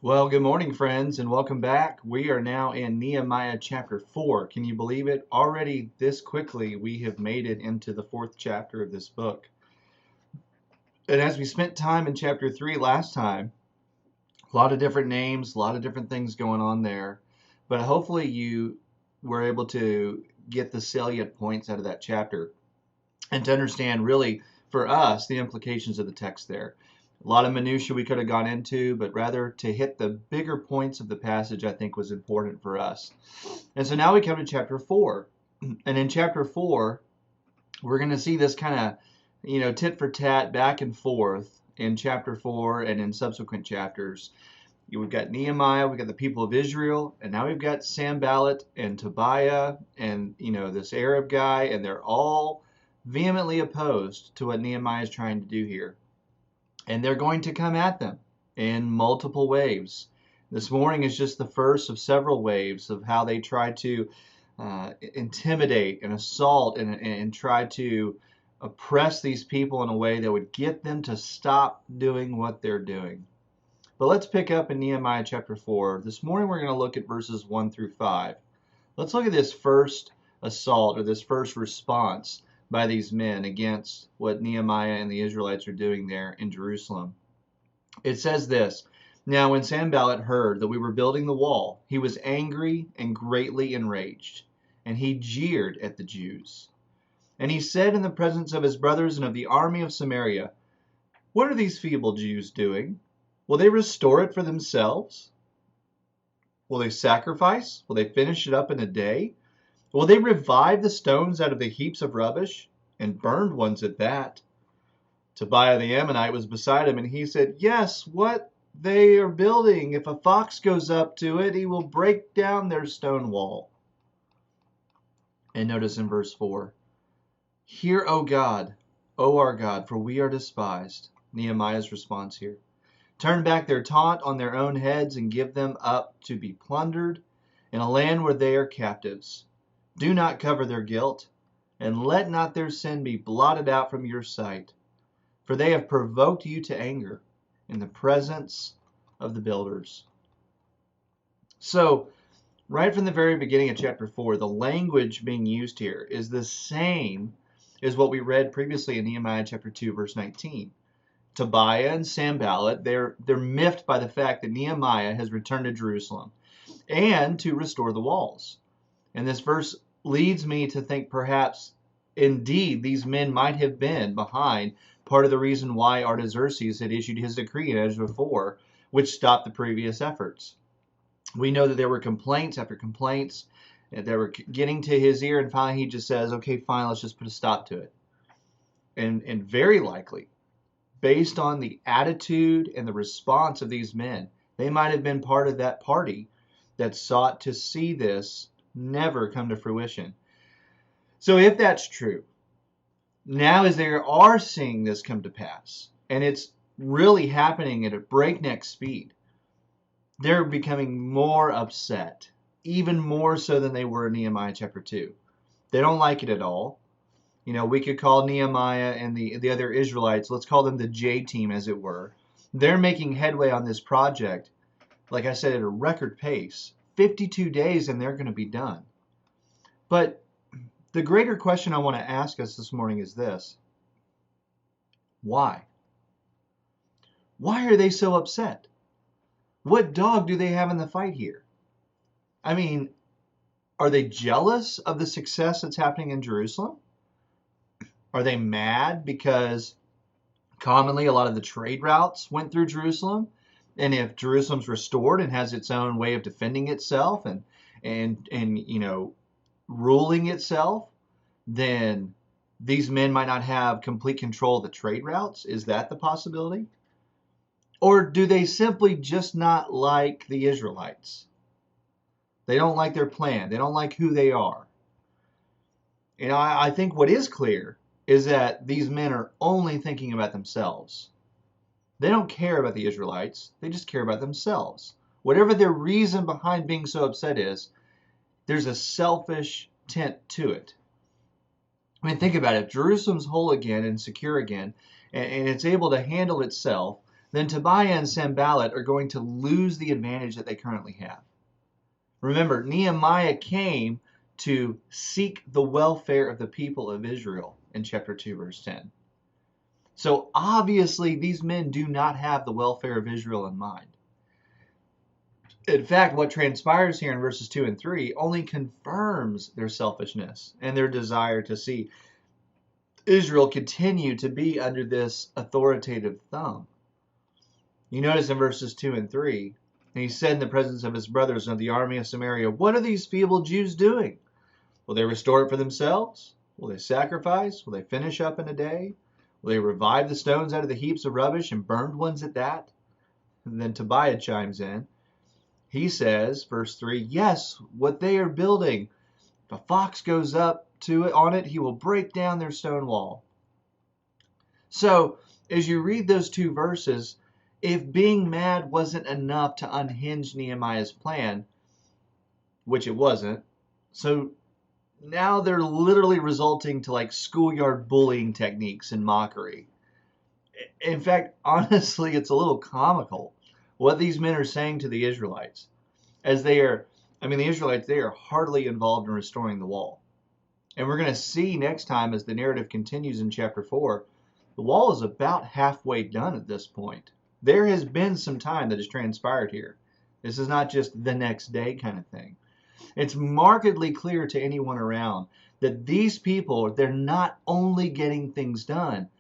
Well, good morning, friends, and welcome back. We are now in Nehemiah chapter 4. Can you believe it? Already this quickly, we have made it into the fourth chapter of this book. And as we spent time in chapter 3 last time, a lot of different names, a lot of different things going on there. But hopefully you were able to get the salient points out of that chapter and to understand really for us the implications of the text there. A lot of minutiae we could have gone into, but rather to hit the bigger points of the passage I think was important for us. And so now we come to chapter 4. And in chapter 4, we're going to see this kind of, tit for tat back and forth in chapter 4 and in subsequent chapters. We've got Nehemiah, we've got the people of Israel, and now we've got Sanballat and Tobiah and, this Arab guy, and they're all vehemently opposed to what Nehemiah is trying to do here. And they're going to come at them in multiple waves. This morning is just the first of several waves of how they try to intimidate and assault and try to oppress these people in a way that would get them to stop doing what they're doing. But let's pick up in Nehemiah chapter 4. This morning we're going to look at verses 1 through 5. Let's look at this first assault or this first response by these men against what Nehemiah and the Israelites are doing there in Jerusalem. It says this: "Now when Sanballat heard that we were building the wall, he was angry and greatly enraged, and he jeered at the Jews. And he said in the presence of his brothers and of the army of Samaria, 'What are these feeble Jews doing? Will they restore it for themselves? Will they sacrifice? Will they finish it up in a day? Will they revive the stones out of the heaps of rubbish, and burned ones at that?' Tobiah the Ammonite was beside him, and he said, 'Yes, what they are building, if a fox goes up to it, he will break down their stone wall.'" And notice in verse 4, "Hear, O God, O our God, for we are despised." Nehemiah's response here. "Turn back their taunt on their own heads and give them up to be plundered in a land where they are captives. Do not cover their guilt, and let not their sin be blotted out from your sight. For they have provoked you to anger in the presence of the builders." So, right from the very beginning of chapter 4, the language being used here is the same as what we read previously in Nehemiah chapter 2, verse 19. Tobiah and Sanballat, they're miffed by the fact that Nehemiah has returned to Jerusalem and to restore the walls. And this verse leads me to think perhaps indeed these men might have been behind part of the reason why Artaxerxes had issued his decree in Ezra 4, which stopped the previous efforts. We know that there were complaints after complaints that were getting to his ear, and finally he just says, "Okay, fine, let's just put a stop to it." And very likely, based on the attitude and the response of these men, they might have been part of that party that sought to see this never come to fruition. So if that's true, now as they are seeing this come to pass, and it's really happening at a breakneck speed, they're becoming more upset, even more so than they were in Nehemiah chapter 2. They don't like it at all. We could call Nehemiah and the other Israelites, let's call them the J team as it were. They're making headway on this project, like I said, at a record pace. 52 days and they're going to be done. But the greater question I want to ask us this morning is this: why? Why are they so upset? What dog do they have in the fight here? I mean, are they jealous of the success that's happening in Jerusalem? Are they mad because commonly a lot of the trade routes went through Jerusalem? And if Jerusalem's restored and has its own way of defending itself and ruling itself, then these men might not have complete control of the trade routes? Is that the possibility? Or do they simply just not like the Israelites? They don't like their plan. They don't like who they are. I think what is clear is that these men are only thinking about themselves. They don't care about the Israelites. They just care about themselves. Whatever their reason behind being so upset is, there's a selfish tint to it. I mean, think about it. Jerusalem's whole again and secure again, and it's able to handle itself, then Tobiah and Sanballat are going to lose the advantage that they currently have. Remember, Nehemiah came to seek the welfare of the people of Israel in chapter 2, verse 10. So obviously, these men do not have the welfare of Israel in mind. In fact, what transpires here in verses 2 and 3 only confirms their selfishness and their desire to see Israel continue to be under this authoritative thumb. You notice in verses 2 and 3, he said in the presence of his brothers of the army of Samaria, "What are these feeble Jews doing? Will they restore it for themselves? Will they sacrifice? Will they finish up in a day? Will they revive the stones out of the heaps of rubbish and burned ones at that?" And then Tobiah chimes in. He says, verse 3, "Yes, what they are building. If a fox goes up to it on it, he will break down their stone wall." So, as you read those two verses, if being mad wasn't enough to unhinge Nehemiah's plan, which it wasn't, so now they're literally resulting to like schoolyard bullying techniques and mockery. In fact, honestly, it's a little comical what these men are saying to the Israelites, as the Israelites, they are hardly involved in restoring the wall. And we're going to see next time as the narrative continues in chapter 4, the wall is about halfway done at this point. There has been some time that has transpired here. This is not just the next day kind of thing. It's markedly clear to anyone around that these people, they're not only getting things done,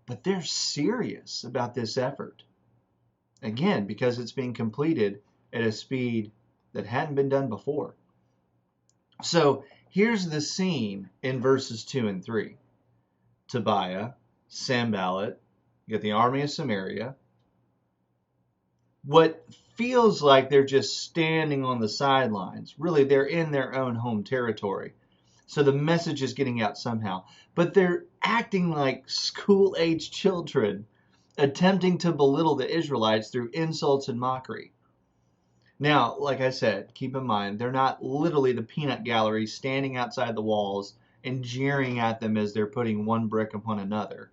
but they're serious about this effort. Again, because it's being completed at a speed that hadn't been done before. So here's the scene in verses 2 and 3. Tobiah, Sanballat, you got the army of Samaria. What feels like they're just standing on the sidelines. Really, they're in their own home territory. So the message is getting out somehow. But they're acting like school-age children, attempting to belittle the Israelites through insults and mockery. Now, like I said, keep in mind, they're not literally the peanut gallery standing outside the walls and jeering at them as they're putting one brick upon another.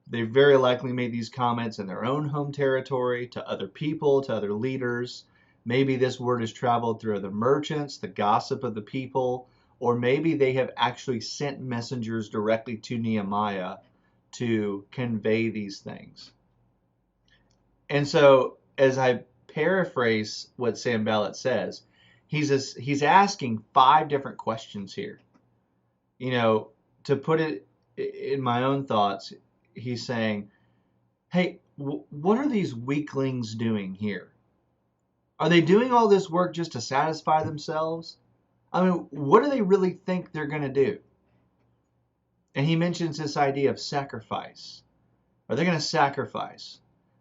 They very likely made these comments in their own home territory, to other people, to other leaders. Maybe this word has traveled through other merchants, the gossip of the people, or maybe they have actually sent messengers directly to Nehemiah to convey these things. And so, as I paraphrase what Sanballat says, he's asking 5 different questions here. To put it in my own thoughts, he's saying, hey, what are these weaklings doing here? Are they doing all this work just to satisfy themselves? What do they really think they're going to do? And he mentions this idea of sacrifice. Are they going to sacrifice?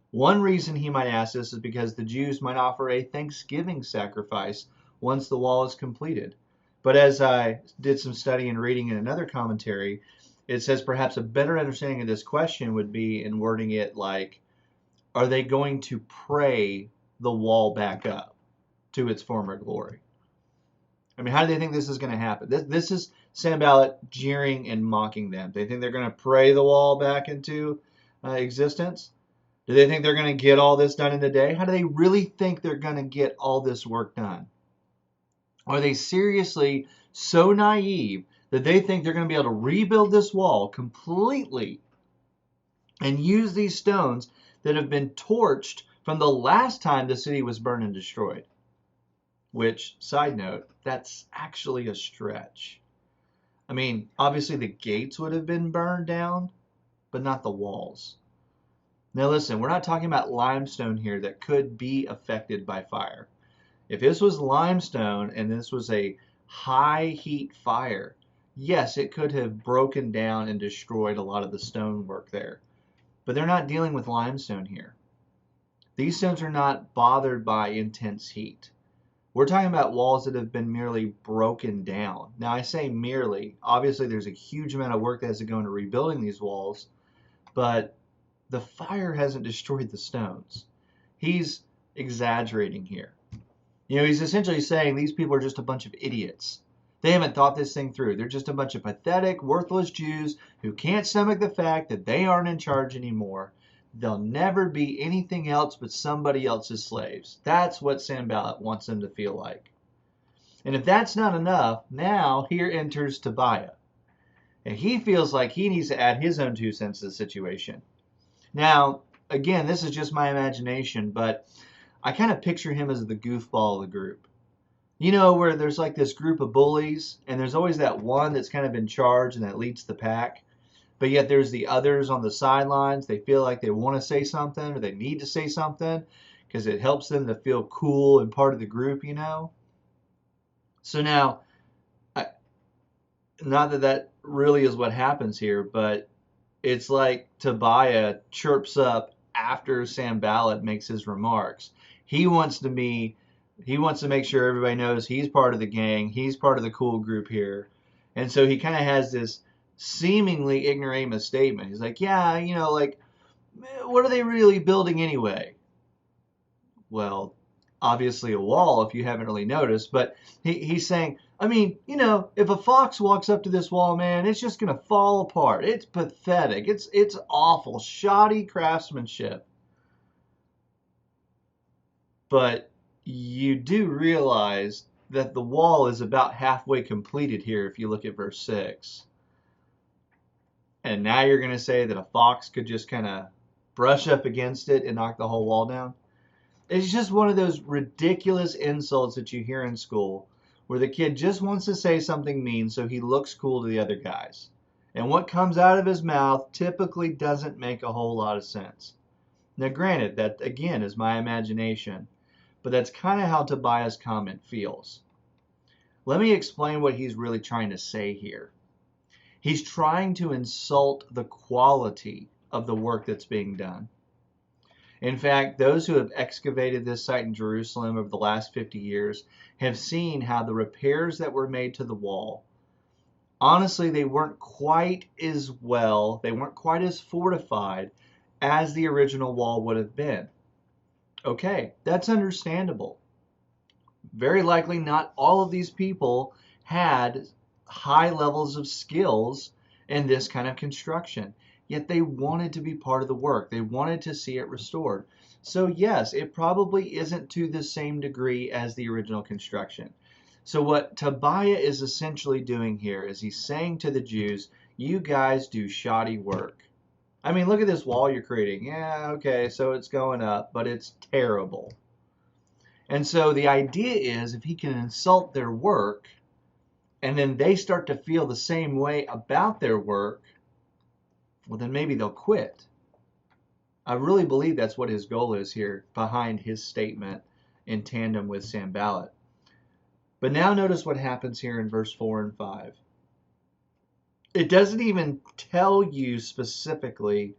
One reason he might ask this is because the Jews might offer a Thanksgiving sacrifice once the wall is completed. But as I did some study and reading in another commentary, it says perhaps a better understanding of this question would be in wording it like, are they going to pray the wall back up to its former glory? How do they think this is going to happen? This is Sanballat jeering and mocking them. They think they're going to pray the wall back into existence? Do they think they're going to get all this done in a day? How do they really think they're going to get all this work done? Are they seriously so naive that they think they're going to be able to rebuild this wall completely and use these stones that have been torched from the last time the city was burned and destroyed? Which, side note, that's actually a stretch. Obviously the gates would have been burned down, but not the walls. Now listen, we're not talking about limestone here that could be affected by fire. If this was limestone and this was a high heat fire, yes, it could have broken down and destroyed a lot of the stonework there. But they're not dealing with limestone here. These stones are not bothered by intense heat. We're talking about walls that have been merely broken down. Now I say merely. Obviously there's a huge amount of work that has to go into rebuilding these walls, but the fire hasn't destroyed the stones. He's exaggerating here. He's essentially saying these people are just a bunch of idiots. They haven't thought this thing through. They're just a bunch of pathetic, worthless Jews who can't stomach the fact that they aren't in charge anymore. they'll never be anything else but somebody else's slaves. That's what Sanballat wants them to feel like. And if that's not enough, now here enters Tobiah. And he feels like he needs to add his own 2 cents to the situation. Now, again, this is just my imagination, but I kind of picture him as the goofball of the group. You know, where there's like this group of bullies, and there's always that one that's kind of in charge and that leads the pack. But yet there's the others on the sidelines. They feel like they want to say something or they need to say something because it helps them to feel cool and part of the group, you know? So now, not that that really is what happens here, but it's like Tobiah chirps up after Sanballat makes his remarks. He wants to make sure everybody knows he's part of the gang. He's part of the cool group here. And so he kind of has this seemingly ignoramus statement. He's like, yeah, you know, like, what are they really building anyway? Well, obviously a wall, if you haven't really noticed. But he's saying, I mean, you know, if a fox walks up to this wall, man, it's just going to fall apart. It's pathetic. It's awful. Shoddy craftsmanship. But you do realize that the wall is about halfway completed here if you look at verse 6. And now you're going to say that a fox could just kind of brush up against it and knock the whole wall down? It's just one of those ridiculous insults that you hear in school where the kid just wants to say something mean so he looks cool to the other guys. And what comes out of his mouth typically doesn't make a whole lot of sense. Now granted, that again is my imagination, but that's kind of how Tobiah's comment feels. Let me explain what he's really trying to say here. He's trying to insult the quality of the work that's being done. In fact, those who have excavated this site in Jerusalem over the last 50 years have seen how the repairs that were made to the wall, honestly, they weren't quite as well, they weren't quite as fortified as the original wall would have been. Okay, that's understandable. Very likely not all of these people had high levels of skills in this kind of construction. Yet they wanted to be part of the work. They wanted to see it restored. So yes, it probably isn't to the same degree as the original construction. So what Tobiah is essentially doing here is he's saying to the Jews, you guys do shoddy work. I mean, look at this wall you're creating. Yeah, okay, so it's going up, but it's terrible. And so the idea is if he can insult their work, and then they start to feel the same way about their work, well, then maybe they'll quit. I really believe that's what his goal is here behind his statement in tandem with Sanballat. But now notice what happens here in verse 4 and 5. It doesn't even tell you specifically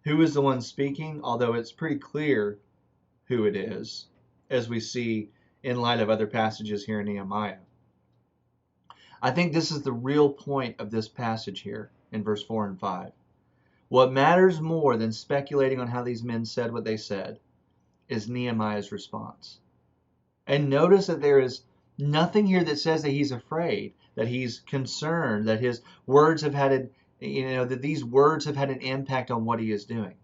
who is the one speaking, although it's pretty clear who it is, as we see in light of other passages here in Nehemiah. I think this is the real point of this passage here in verse 4 and 5. What matters more than speculating on how these men said what they said is Nehemiah's response. And notice that there is nothing here that says that he's afraid, that he's concerned, that his words have had that these words have had an impact on what he is doing.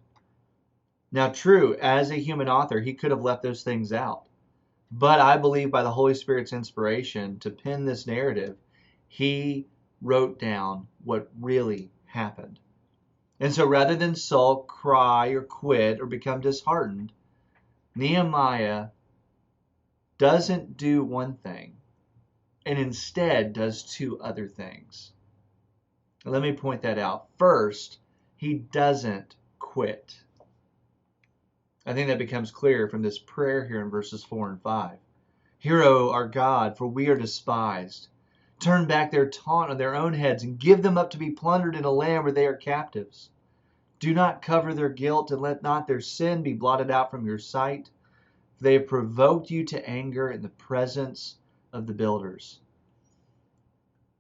Now, true, as a human author, he could have left those things out. But I believe by the Holy Spirit's inspiration to pen this narrative, he wrote down what really happened. And so rather than sulk, cry, or quit, or become disheartened, Nehemiah doesn't do one thing and instead does 2 other things. Let me point that out. First, he doesn't quit. I think that becomes clear from this prayer here in verses 4 and 5. Hear, O our God, for we are despised. Turn back their taunt on their own heads and give them up to be plundered in a land where they are captives. Do not cover their guilt and let not their sin be blotted out from your sight. For they have provoked you to anger in the presence of the builders.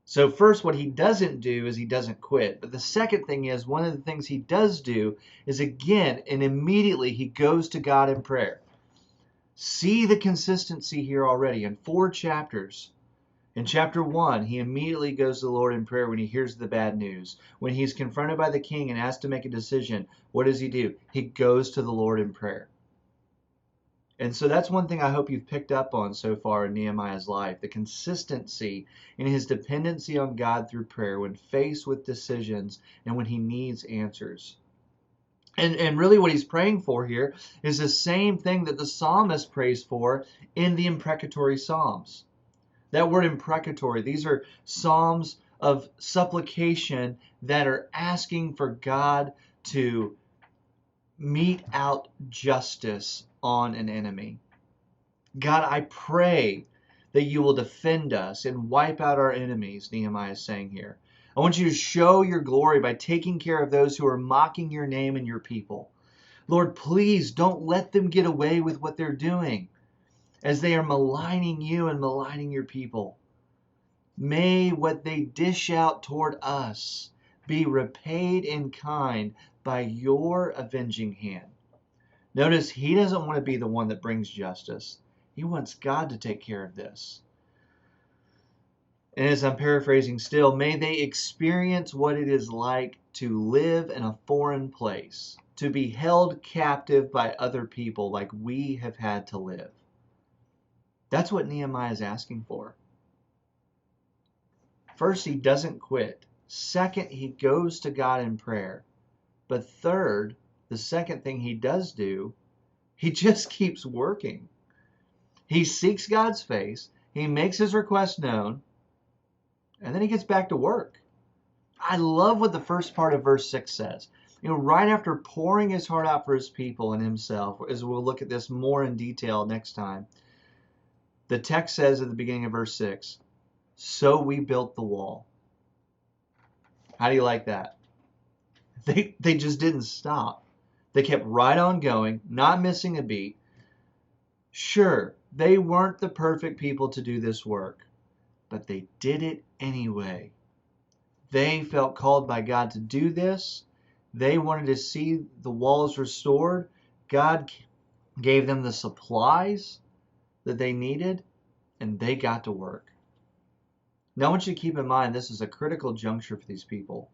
So first, what he doesn't do is he doesn't quit. But the second thing is, one of the things he does do is again and immediately he goes to God in prayer. See the consistency here already in 4 chapters. In chapter 1, he immediately goes to the Lord in prayer when he hears the bad news. When he's confronted by the king and asked to make a decision, what does he do? He goes to the Lord in prayer. And so that's one thing I hope you've picked up on so far in Nehemiah's life, the consistency in his dependency on God through prayer when faced with decisions and when he needs answers. And really what he's praying for here is the same thing that the psalmist prays for in the imprecatory psalms. That word imprecatory, these are psalms of supplication that are asking for God to mete out justice on an enemy. God, I pray that you will defend us and wipe out our enemies, Nehemiah is saying here. I want you to show your glory by taking care of those who are mocking your name and your people. Lord, please don't let them get away with what they're doing as they are maligning you and maligning your people. May what they dish out toward us be repaid in kind by your avenging hand. Notice he doesn't want to be the one that brings justice. He wants God to take care of this. And as I'm paraphrasing still, may they experience what it is like to live in a foreign place, to be held captive by other people like we have had to live. That's what Nehemiah is asking for. First, he doesn't quit. Second, he goes to God in prayer. But third, the second thing he does do, he just keeps working. He seeks God's face, he makes his request known, and then he gets back to work. I love what the first part of verse 6 says. Right after pouring his heart out for his people and himself, as we'll look at this more in detail next time, the text says at the beginning of verse 6, so we built the wall. How do you like that? They just didn't stop. They kept right on going, not missing a beat. Sure, they weren't the perfect people to do this work, but they did it anyway. They felt called by God to do this. They wanted to see the walls restored. God gave them the supplies that they needed, and they got to work. Now I want you to keep in mind this is a critical juncture for these people.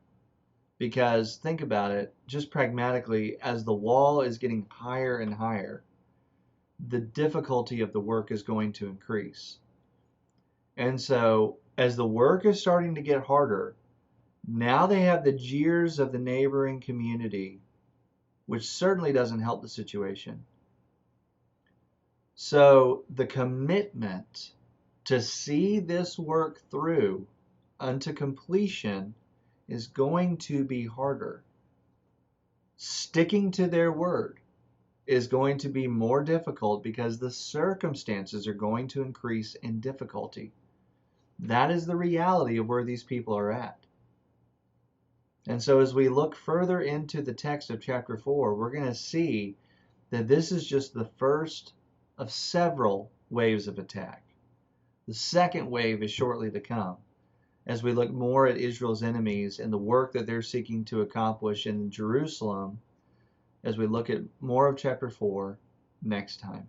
Because think about it, just pragmatically, as the wall is getting higher and higher, the difficulty of the work is going to increase. And so as the work is starting to get harder, now they have the jeers of the neighboring community, which certainly doesn't help the situation. So the commitment to see this work through unto completion is going to be harder. Sticking to their word is going to be more difficult because the circumstances are going to increase in difficulty. That is the reality of where these people are at. And so as we look further into the text of chapter 4, we're going to see that this is just the first of several waves of attack. The second wave is shortly to come as we look more at Israel's enemies and the work that they're seeking to accomplish in Jerusalem as we look at more of chapter 4 next time.